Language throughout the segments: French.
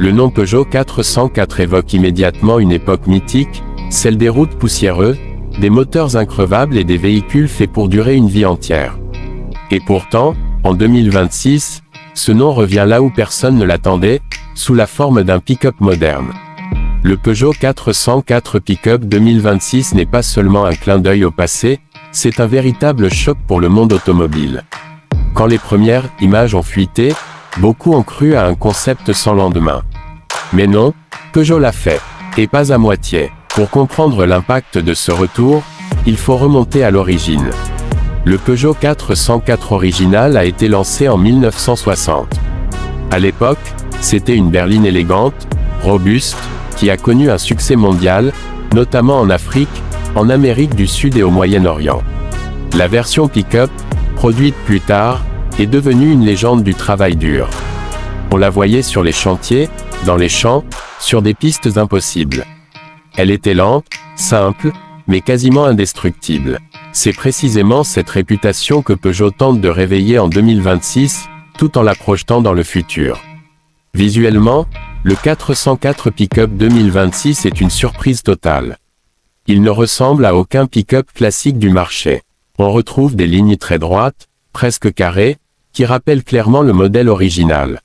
Le nom Peugeot 404 évoque immédiatement une époque mythique, celle des routes poussiéreuses, des moteurs increvables et des véhicules faits pour durer une vie entière. Et pourtant, en 2026, ce nom revient là où personne ne l'attendait, sous la forme d'un pick-up moderne. Le Peugeot 404 Pick-up 2026 n'est pas seulement un clin d'œil au passé, c'est un véritable choc pour le monde automobile. Quand les premières images ont fuité, beaucoup ont cru à un concept sans lendemain. Mais non, Peugeot l'a fait, et pas à moitié. Pour comprendre l'impact de ce retour, il faut remonter à l'origine. Le Peugeot 404 original a été lancé en 1960. À l'époque, c'était une berline élégante, robuste, qui a connu un succès mondial, notamment en Afrique, en Amérique du Sud et au Moyen-Orient. La version pick-up, produite plus tard, est devenue une légende du travail dur. On la voyait sur les chantiers, dans les champs, sur des pistes impossibles. Elle était lente, simple, mais quasiment indestructible. C'est précisément cette réputation que Peugeot tente de réveiller en 2026, tout en la projetant dans le futur. Visuellement, le 404 Pick-up 2026 est une surprise totale. Il ne ressemble à aucun pick-up classique du marché. On retrouve des lignes très droites, presque carrées, qui rappellent clairement le modèle original.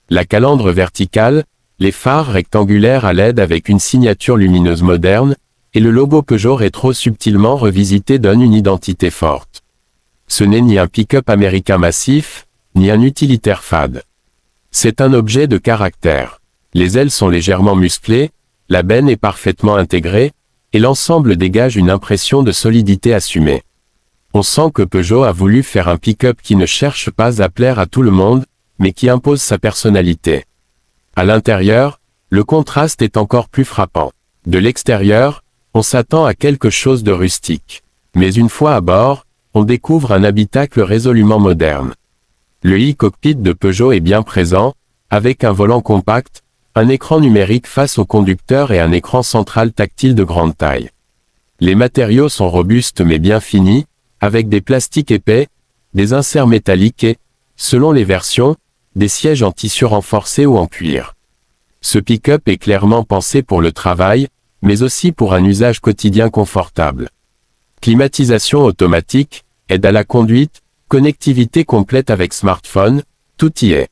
La calandre verticale, les phares rectangulaires à LED avec une signature lumineuse moderne, et le logo Peugeot rétro subtilement revisité donnent une identité forte. Ce n'est ni un pick-up américain massif, ni un utilitaire fade. C'est un objet de caractère. Les ailes sont légèrement musclées, la benne est parfaitement intégrée, et l'ensemble dégage une impression de solidité assumée. On sent que Peugeot a voulu faire un pick-up qui ne cherche pas à plaire à tout le monde, mais qui impose sa personnalité. À l'intérieur, le contraste est encore plus frappant. De l'extérieur, on s'attend à quelque chose de rustique. Mais une fois à bord, on découvre un habitacle résolument moderne. Le e-cockpit de Peugeot est bien présent, avec un volant compact, un écran numérique face au conducteur et un écran central tactile de grande taille. Les matériaux sont robustes mais bien finis, avec des plastiques épais, des inserts métalliques et, selon les versions, des sièges en tissu renforcé ou en cuir. Ce pick-up est clairement pensé pour le travail, mais aussi pour un usage quotidien confortable. Climatisation automatique, aide à la conduite, connectivité complète avec smartphone, tout y est.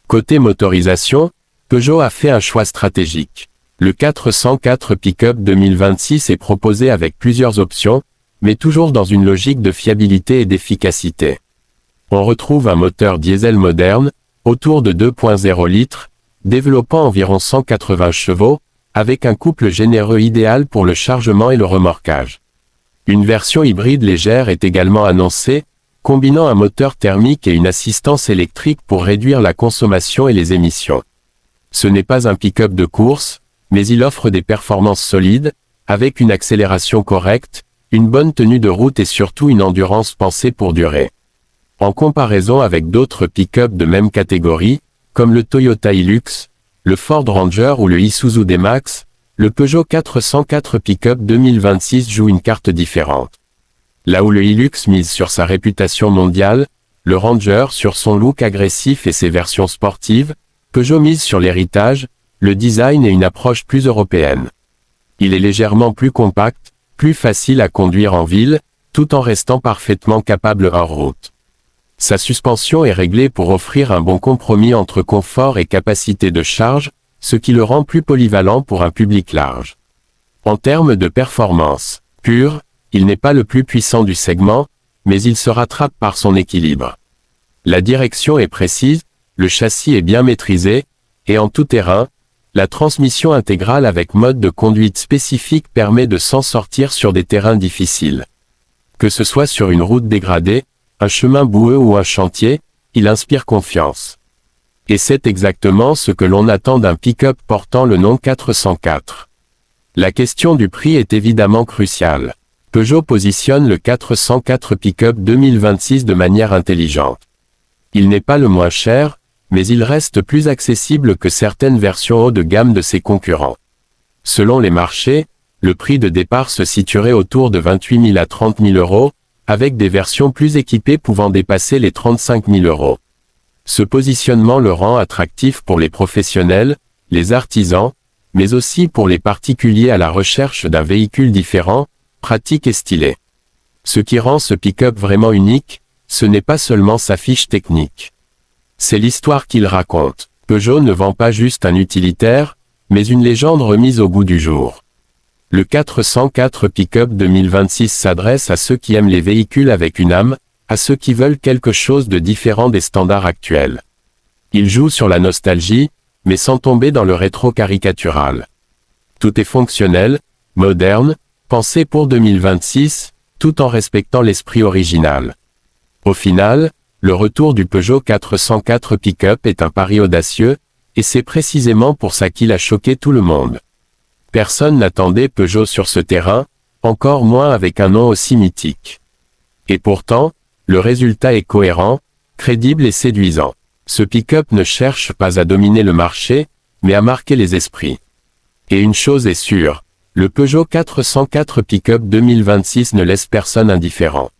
Côté motorisation, Peugeot a fait un choix stratégique. Le 404 Pick-up 2026 est proposé avec plusieurs options, mais toujours dans une logique de fiabilité et d'efficacité. On retrouve un moteur diesel moderne, autour de 2.0 litres, développant environ 180 chevaux, avec un couple généreux idéal pour le chargement et le remorquage. Une version hybride légère est également annoncée, combinant un moteur thermique et une assistance électrique pour réduire la consommation et les émissions. Ce n'est pas un pick-up de course, mais il offre des performances solides, avec une accélération correcte, une bonne tenue de route et surtout une endurance pensée pour durer. En comparaison avec d'autres pick-up de même catégorie, comme le Toyota Hilux, le Ford Ranger ou le Isuzu D-Max, le Peugeot 404 Pick-up 2026 joue une carte différente. Là où le Hilux mise sur sa réputation mondiale, le Ranger sur son look agressif et ses versions sportives, Peugeot mise sur l'héritage, le design et une approche plus européenne. Il est légèrement plus compact, plus facile à conduire en ville, tout en restant parfaitement capable hors route. Sa suspension est réglée pour offrir un bon compromis entre confort et capacité de charge, ce qui le rend plus polyvalent pour un public large. En termes de performance pure, il n'est pas le plus puissant du segment, mais il se rattrape par son équilibre. La direction est précise, le châssis est bien maîtrisé, et en tout terrain, la transmission intégrale avec mode de conduite spécifique permet de s'en sortir sur des terrains difficiles. Que ce soit sur une route dégradée, un chemin boueux ou un chantier, il inspire confiance. Et c'est exactement ce que l'on attend d'un pick-up portant le nom 404. La question du prix est évidemment cruciale. Peugeot positionne le 404 Pick-up 2026 de manière intelligente. Il n'est pas le moins cher, mais il reste plus accessible que certaines versions haut de gamme de ses concurrents. Selon les marchés, le prix de départ se situerait autour de 28 000 à 30 000 euros, avec des versions plus équipées pouvant dépasser les 35 000 euros. Ce positionnement le rend attractif pour les professionnels, les artisans, mais aussi pour les particuliers à la recherche d'un véhicule différent, pratique et stylé. Ce qui rend ce pick-up vraiment unique, ce n'est pas seulement sa fiche technique. C'est l'histoire qu'il raconte. Peugeot ne vend pas juste un utilitaire, mais une légende remise au goût du jour. Le 404 Pick-up 2026 s'adresse à ceux qui aiment les véhicules avec une âme, à ceux qui veulent quelque chose de différent des standards actuels. Il joue sur la nostalgie, mais sans tomber dans le rétro-caricatural. Tout est fonctionnel, moderne, pensé pour 2026, tout en respectant l'esprit original. Au final, le retour du Peugeot 404 Pick-up est un pari audacieux, et c'est précisément pour ça qu'il a choqué tout le monde. Personne n'attendait Peugeot sur ce terrain, encore moins avec un nom aussi mythique. Et pourtant, le résultat est cohérent, crédible et séduisant. Ce pick-up ne cherche pas à dominer le marché, mais à marquer les esprits. Et une chose est sûre, le Peugeot 404 Pick-up 2026 ne laisse personne indifférent.